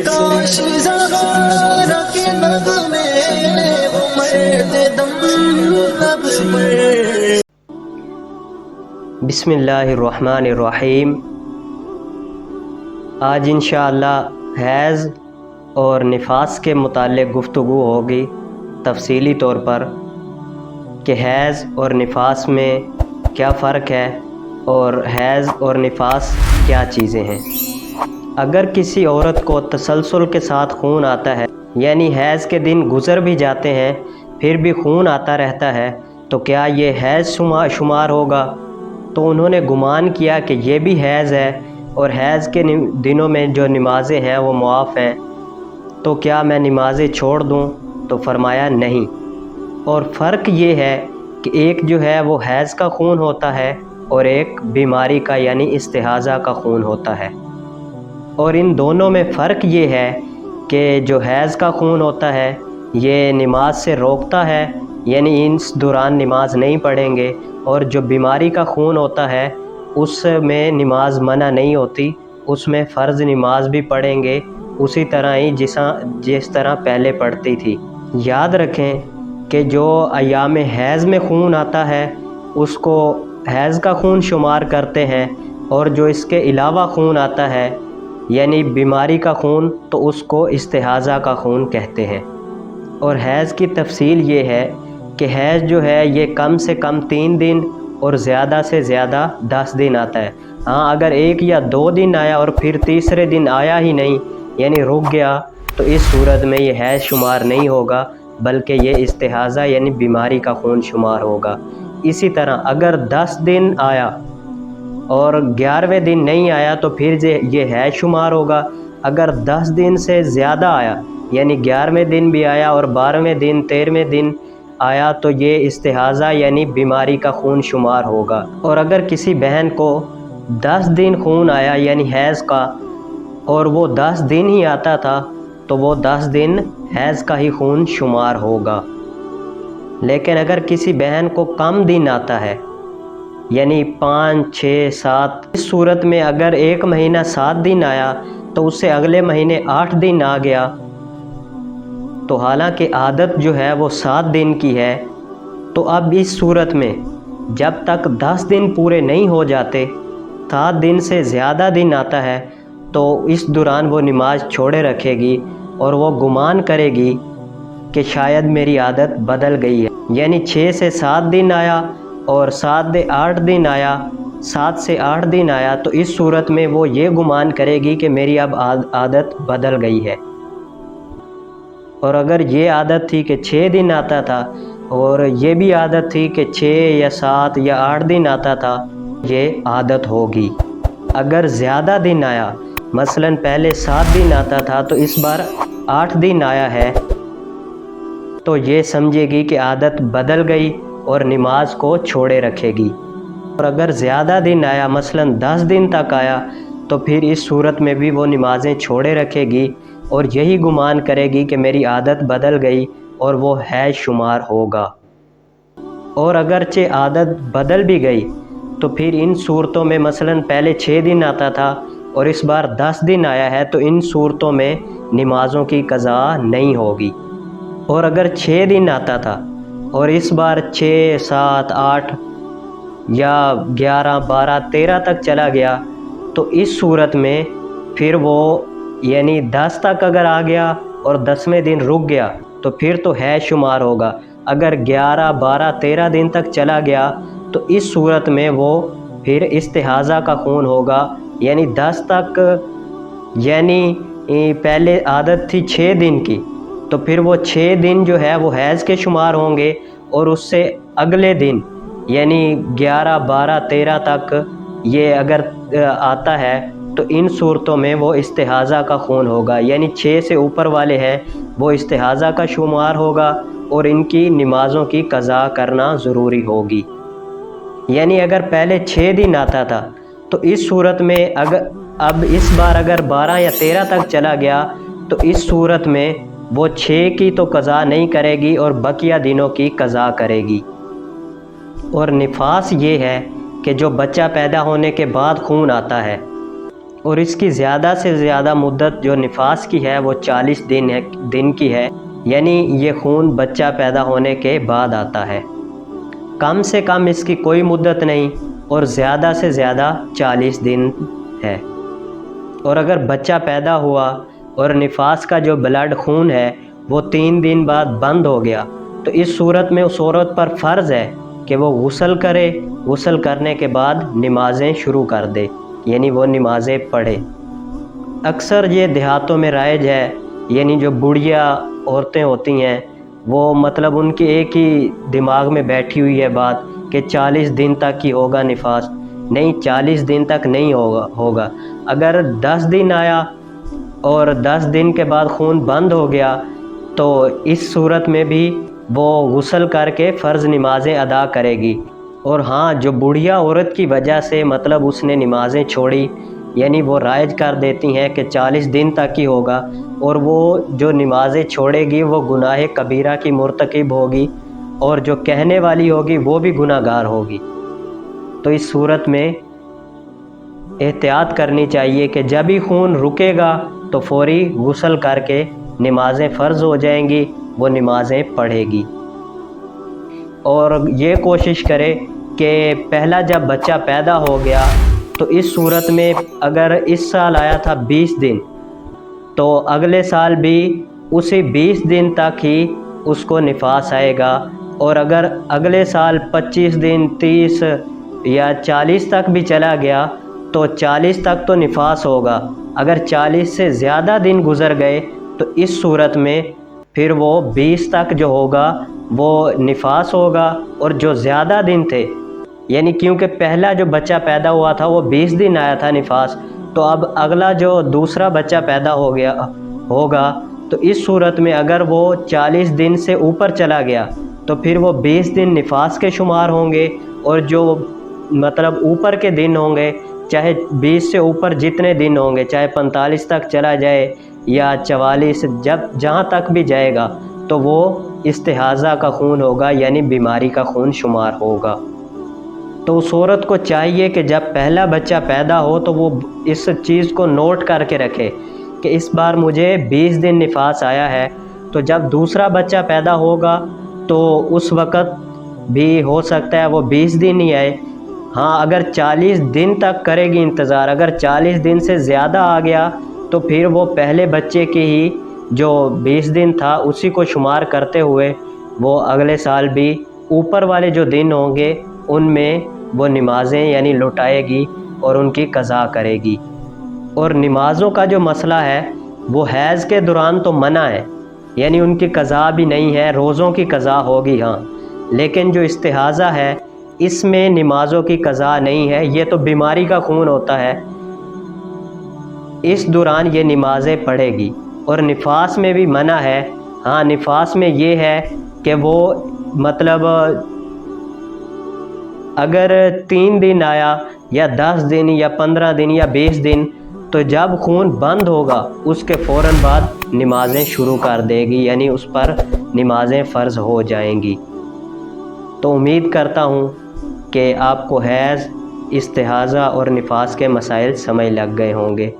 کاش زہرا کے نغمے وہ مرتے دم لب پر۔ بسم اللہ الرحمن الرحیم۔ آج انشاءاللہ حیض اور نفاس کے متعلق گفتگو ہوگی تفصیلی طور پر کہ حیض اور نفاس میں کیا فرق ہے اور حیض اور نفاس کیا چیزیں ہیں۔ اگر کسی عورت کو تسلسل کے ساتھ خون آتا ہے، یعنی حیض کے دن گزر بھی جاتے ہیں پھر بھی خون آتا رہتا ہے، تو کیا یہ حیض شمار ہوگا؟ تو انہوں نے گمان کیا کہ یہ بھی حیض ہے اور حیض کے دنوں میں جو نمازیں ہیں وہ معاف ہیں، تو کیا میں نمازیں چھوڑ دوں؟ تو فرمایا نہیں۔ اور فرق یہ ہے کہ ایک جو ہے وہ حیض کا خون ہوتا ہے اور ایک بیماری کا یعنی استحاضہ کا خون ہوتا ہے، اور ان دونوں میں فرق یہ ہے کہ جو حیض کا خون ہوتا ہے یہ نماز سے روکتا ہے، یعنی اس دوران نماز نہیں پڑھیں گے، اور جو بیماری کا خون ہوتا ہے اس میں نماز منع نہیں ہوتی، اس میں فرض نماز بھی پڑھیں گے اسی طرح ہی جس طرح پہلے پڑھتی تھی۔ یاد رکھیں کہ جو ایام حیض میں خون آتا ہے اس کو حیض کا خون شمار کرتے ہیں، اور جو اس کے علاوہ خون آتا ہے یعنی بیماری کا خون تو اس کو استحاضہ کا خون کہتے ہیں۔ اور حیض کی تفصیل یہ ہے کہ حیض جو ہے یہ کم سے کم 3 دن اور زیادہ سے زیادہ 10 دن آتا ہے۔ ہاں، اگر 1 یا 2 دن آیا اور پھر تیسرے دن آیا ہی نہیں یعنی رک گیا تو اس صورت میں یہ حیض شمار نہیں ہوگا بلکہ یہ استحاضہ یعنی بیماری کا خون شمار ہوگا۔ اسی طرح اگر 10 دن آیا اور 11ویں دن نہیں آیا تو پھر یہ حیض شمار ہوگا۔ اگر 10 دن سے زیادہ آیا یعنی 11ویں دن بھی آیا اور 12ویں دن 13ویں دن آیا تو یہ استحاضہ یعنی بیماری کا خون شمار ہوگا۔ اور اگر کسی بہن کو 10 دن خون آیا یعنی حیض کا اور وہ 10 دن ہی آتا تھا تو وہ 10 دن حیض کا ہی خون شمار ہوگا۔ لیکن اگر کسی بہن کو کم دن آتا ہے یعنی 5، 6، 7، اس صورت میں اگر 1 مہینہ 7 دن آیا تو اس سے اگلے مہینے 8 دن آ گیا، تو حالانکہ عادت جو ہے وہ 7 دن کی ہے، تو اب اس صورت میں جب تک 10 دن پورے نہیں ہو جاتے 7 دن سے زیادہ دن آتا ہے تو اس دوران وہ نماز چھوڑے رکھے گی اور وہ گمان کرے گی کہ شاید میری عادت بدل گئی ہے، یعنی 6 سے 7 دن آیا اور 7 سے 8 دن آیا، 7 سے 8 دن آیا، تو اس صورت میں وہ یہ گمان کرے گی کہ میری اب عادت بدل گئی ہے۔ اور اگر یہ عادت تھی کہ 6 دن آتا تھا اور یہ بھی عادت تھی کہ 6 یا 7 یا 8 دن آتا تھا، یہ عادت ہوگی۔ اگر زیادہ دن آیا، مثلا پہلے 7 دن آتا تھا تو اس بار 8 دن آیا ہے، تو یہ سمجھے گی کہ عادت بدل گئی اور نماز کو چھوڑے رکھے گی۔ اور اگر زیادہ دن آیا، مثلا 10 دن تک آیا، تو پھر اس صورت میں بھی وہ نمازیں چھوڑے رکھے گی اور یہی گمان کرے گی کہ میری عادت بدل گئی اور وہ حیض شمار ہوگا۔ اور اگرچہ عادت بدل بھی گئی تو پھر ان صورتوں میں مثلا پہلے 6 دن آتا تھا اور اس بار 10 دن آیا ہے تو ان صورتوں میں نمازوں کی قضا نہیں ہوگی۔ اور اگر 6 دن آتا تھا اور اس بار 6، 7، 8 یا 11، 12، 13 تک چلا گیا تو اس صورت میں پھر وہ یعنی 10 تک اگر آ گیا اور 10ویں دن رک گیا تو پھر تو حیض شمار ہوگا۔ اگر 11، 12، 13 دن تک چلا گیا تو اس صورت میں وہ پھر استحاضہ کا خون ہوگا، یعنی 10 تک، یعنی پہلے عادت تھی 6 دن کی تو پھر وہ 6 دن جو ہے وہ حیض کے شمار ہوں گے، اور اس سے اگلے دن یعنی 11، 12، 13 تک یہ اگر آتا ہے تو ان صورتوں میں وہ استحاضہ کا خون ہوگا، یعنی 6 سے اوپر والے ہیں وہ استحاضہ کا شمار ہوگا اور ان کی نمازوں کی قضا کرنا ضروری ہوگی۔ یعنی اگر پہلے 6 دن آتا تھا تو اس صورت میں اب اس بار اگر 12 یا 13 تک چلا گیا تو اس صورت میں وہ 6 کی تو قضا نہیں کرے گی اور بقیہ دنوں کی قضا کرے گی۔ اور نفاس یہ ہے کہ جو بچہ پیدا ہونے کے بعد خون آتا ہے، اور اس کی زیادہ سے زیادہ مدت جو نفاس کی ہے وہ 40 دن کی ہے، یعنی یہ خون بچہ پیدا ہونے کے بعد آتا ہے۔ کم سے کم اس کی کوئی مدت نہیں اور زیادہ سے زیادہ 40 دن ہے۔ اور اگر بچہ پیدا ہوا اور نفاس کا جو بلڈ خون ہے وہ 3 دن بعد بند ہو گیا تو اس صورت میں اس عورت پر فرض ہے کہ وہ غسل کرے، غسل کرنے کے بعد نمازیں شروع کر دے، یعنی وہ نمازیں پڑھے۔ اکثر یہ دیہاتوں میں رائج ہے، یعنی جو بوڑھیا عورتیں ہوتی ہیں وہ مطلب ان کی ایک ہی دماغ میں بیٹھی ہوئی ہے بات کہ 40 دن تک ہی ہوگا نفاس۔ نہیں، 40 دن تک نہیں ہوگا۔ اگر 10 دن آیا اور 10 دن کے بعد خون بند ہو گیا تو اس صورت میں بھی وہ غسل کر کے فرض نمازیں ادا کرے گی۔ اور ہاں، جو بوڑھیا عورت کی وجہ سے مطلب اس نے نمازیں چھوڑی، یعنی وہ رائج کر دیتی ہیں کہ 40 دن تک ہی ہوگا، اور وہ جو نمازیں چھوڑے گی وہ گناہ کبیرہ کی مرتکب ہوگی، اور جو کہنے والی ہوگی وہ بھی گناہ گار ہوگی۔ تو اس صورت میں احتیاط کرنی چاہیے کہ جب ہی خون رکے گا تو فوری غسل کر کے نمازیں فرض ہو جائیں گی، وہ نمازیں پڑھے گی۔ اور یہ کوشش کرے کہ پہلا جب بچہ پیدا ہو گیا تو اس صورت میں اگر اس سال آیا تھا 20 دن تو اگلے سال بھی اسی 20 دن تک ہی اس کو نفاس آئے گا، اور اگر اگلے سال 25 دن 30 یا 40 تک بھی چلا گیا تو 40 تک تو نفاس ہوگا۔ اگر 40 سے زیادہ دن گزر گئے تو اس صورت میں پھر وہ 20 تک جو ہوگا وہ نفاس ہوگا، اور جو زیادہ دن تھے، یعنی کیونکہ پہلا جو بچہ پیدا ہوا تھا وہ 20 دن آیا تھا نفاس، تو اب اگلا جو دوسرا بچہ پیدا ہوگا تو اس صورت میں اگر وہ 40 دن سے اوپر چلا گیا تو پھر وہ 20 دن نفاس کے شمار ہوں گے، اور جو مطلب اوپر کے دن ہوں گے، چاہے 20 سے اوپر جتنے دن ہوں گے، چاہے 45 تک چلا جائے یا 44، جہاں تک بھی جائے گا تو وہ استحاضہ کا خون ہوگا، یعنی بیماری کا خون شمار ہوگا۔ تو اس عورت کو چاہیے کہ جب پہلا بچہ پیدا ہو تو وہ اس چیز کو نوٹ کر کے رکھے کہ اس بار مجھے 20 دن نفاس آیا ہے، تو جب دوسرا بچہ پیدا ہوگا تو اس وقت بھی ہو سکتا ہے وہ 20 دن ہی آئے۔ ہاں، اگر 40 دن تک کرے گی انتظار، اگر 40 دن سے زیادہ آ گیا تو پھر وہ پہلے بچے کی ہی جو 20 دن تھا اسی کو شمار کرتے ہوئے وہ اگلے سال بھی اوپر والے جو دن ہوں گے ان میں وہ نمازیں یعنی لوٹائے گی اور ان کی قضا کرے گی۔ اور نمازوں کا جو مسئلہ ہے وہ حیض کے دوران تو منع ہے، یعنی ان کی قضا بھی نہیں ہے، روزوں کی قضا ہوگی ہاں، لیکن جو استحاضہ ہے اس میں نمازوں کی قضا نہیں ہے، یہ تو بیماری کا خون ہوتا ہے، اس دوران یہ نمازیں پڑھے گی۔ اور نفاس میں بھی منع ہے، ہاں نفاس میں یہ ہے کہ وہ مطلب اگر 3 دن آیا یا 10 دن یا 15 دن یا 20 دن تو جب خون بند ہوگا اس کے فوراً بعد نمازیں شروع کر دے گی، یعنی اس پر نمازیں فرض ہو جائیں گی۔ تو امید کرتا ہوں کہ آپ کو حیض، استحاضہ اور نفاس کے مسائل سمجھ لگ گئے ہوں گے۔